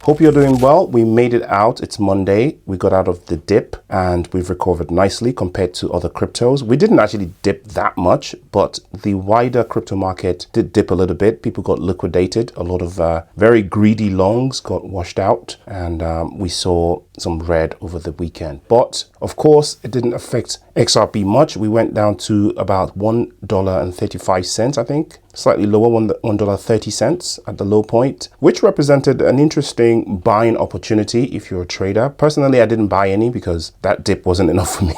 Hope you're doing well. We made it out. It's Monday. We got out of the dip and we've recovered nicely compared to other cryptos. We didn't actually dip that much, but the wider crypto market did dip a little bit. People got liquidated. A lot of very greedy longs got washed out, and we saw some red over the weekend. But of course, it didn't affect XRP much. We went down to about $1.35, I think. Slightly lower, $1.30 at the low point, which represented an interesting buying opportunity if you're a trader. Personally, I didn't buy any because that dip wasn't enough for me.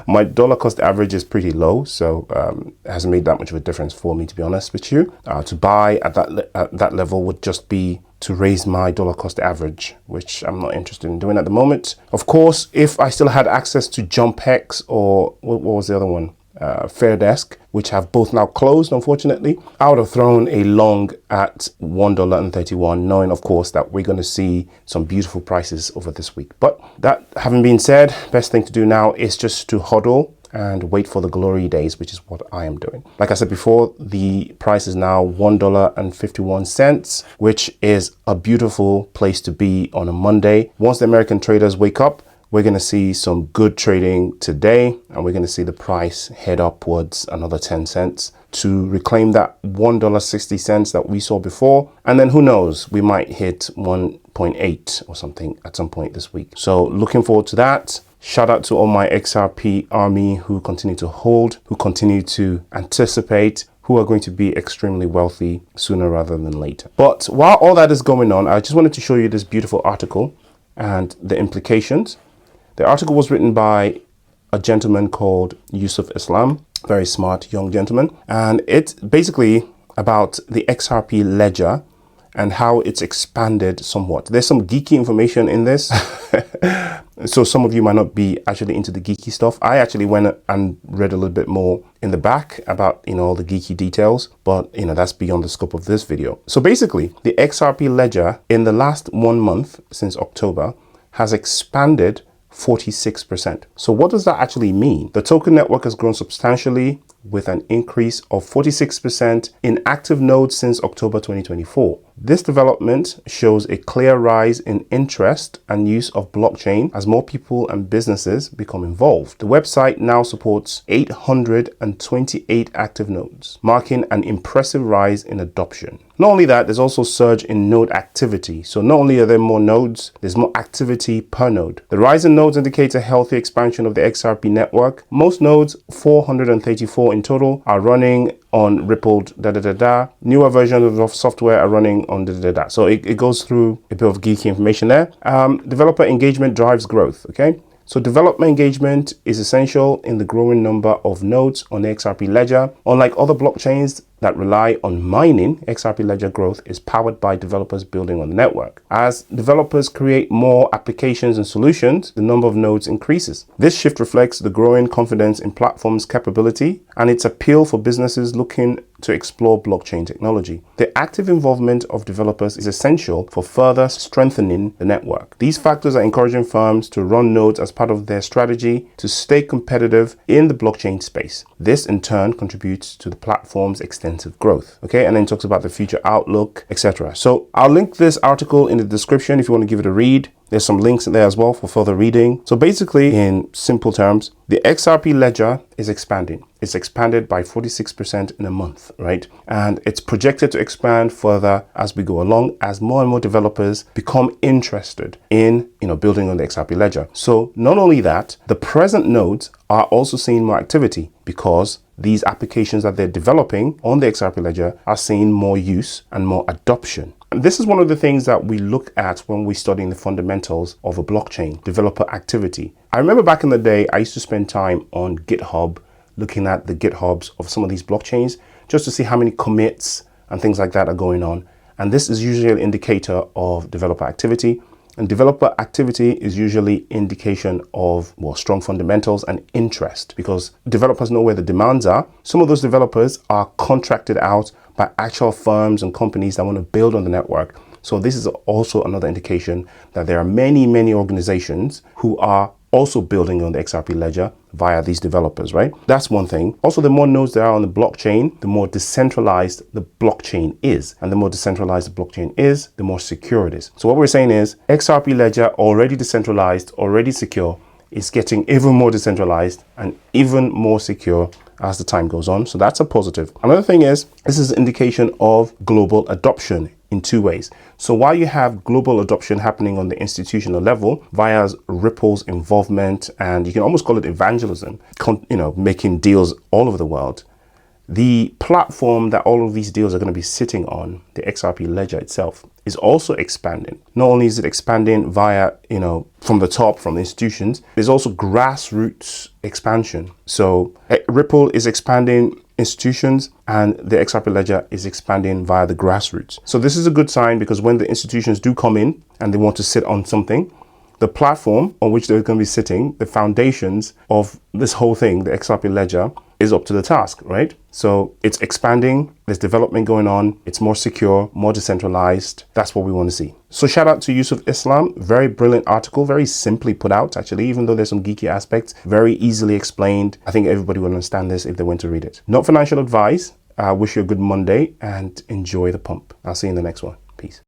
My dollar cost average is pretty low, so it hasn't made that much of a difference for me, to be honest with you. To buy at that level would just be to raise my dollar cost average, which I'm not interested in doing at the moment. Of course, if I still had access to JumpX or what was the other one? Fairdesk, which have both now closed, unfortunately, I would have thrown a long at $1.31, knowing, of course, that we're going to see some beautiful prices over this week. But that having been said, best thing to do now is just to hodl and wait for the glory days, which is what I am doing. Like I said before, the price is now $1.51, which is a beautiful place to be on a Monday. Once the American traders wake up, we're going to see some good trading today, and we're going to see the price head upwards another 10 cents to reclaim that $1.60 that we saw before. And then who knows, we might hit 1.8 or something at some point this week. So looking forward to that. Shout out to all my XRP army who continue to hold, who continue to anticipate, who are going to be extremely wealthy sooner rather than later. But while all that is going on, I just wanted to show you this beautiful article and the implications. The article was written by a gentleman called Yusuf Islam, very smart young gentleman. And it's basically about the XRP Ledger and how it's expanded somewhat. There's some geeky information in this. So some of you might not be actually into the geeky stuff. I actually went and read a little bit more in the back about, all the geeky details, but that's beyond the scope of this video. So basically, the XRP Ledger in the last 1 month since October has expanded 46%. So what does that actually mean? The token network has grown substantially with an increase of 46% in active nodes since October 2024. This development shows a clear rise in interest and use of blockchain as more people and businesses become involved. The website now supports 828 active nodes, marking an impressive rise in adoption. Not only that, there's also a surge in node activity. So not only are there more nodes, there's more activity per node. The rise in nodes indicates a healthy expansion of the XRP network. Most nodes, 434 in total, are running on rippled Newer versions of software are running on So it goes through a bit of geeky information there. Developer engagement drives growth. Okay. So developer engagement is essential in the growing number of nodes on the XRP Ledger. Unlike other blockchains that rely on mining, XRP Ledger growth is powered by developers building on the network. As developers create more applications and solutions, the number of nodes increases. This shift reflects the growing confidence in platform's capability and its appeal for businesses looking to explore blockchain technology. The active involvement of developers is essential for further strengthening the network. These factors are encouraging firms to run nodes as part of their strategy to stay competitive in the blockchain space. This in turn contributes to the platform's extensive growth. Okay, and then talks about the future outlook, etc. So I'll link this article in the description if you want to give it a read. There's some links in there as well for further reading. So basically, in simple terms, the XRP Ledger is expanding. It's expanded by 46% in a month, right? And it's projected to expand further as we go along, as more and more developers become interested in, building on the XRP Ledger. So not only that, the present nodes are also seeing more activity because these applications that they're developing on the XRP Ledger are seeing more use and more adoption. This is one of the things that we look at when we're studying the fundamentals of a blockchain, developer activity. I remember back in the day, I used to spend time on GitHub, looking at the GitHubs of some of these blockchains, just to see how many commits and things like that are going on. And this is usually an indicator of developer activity. And developer activity is usually indication of strong fundamentals and interest, because developers know where the demands are. Some of those developers are contracted out by actual firms and companies that want to build on the network. So this is also another indication that there are many organizations who are also building on the XRP Ledger via these developers, right? That's one thing. Also, the more nodes there are on the blockchain, the more decentralized the blockchain is. And the more decentralized the blockchain is, the more secure it is. So what we're saying is XRP Ledger, already decentralized, already secure, is getting even more decentralized and even more secure as the time goes on. So that's a positive. Another thing is, this is an indication of global adoption in two ways. So while you have global adoption happening on the institutional level via Ripple's involvement, and you can almost call it evangelism, making deals all over the world, the platform that all of these deals are going to be sitting on, the XRP Ledger itself, is also expanding. Not only is it expanding via, from the top, from the institutions, there's also grassroots expansion. So Ripple is expanding institutions and the XRP Ledger is expanding via the grassroots. So this is a good sign, because when the institutions do come in and they want to sit on something, the platform on which they're going to be sitting, the foundations of this whole thing, the XRP Ledger, is up to the task, right? So it's expanding, there's development going on, it's more secure, more decentralized. That's what we want to see. So shout out to Yusuf Islam, very brilliant article, very simply put out actually, even though there's some geeky aspects, very easily explained. I think everybody will understand this if they went to read it. Not financial advice. I wish you a good Monday and enjoy the pump. I'll see you in the next one. Peace.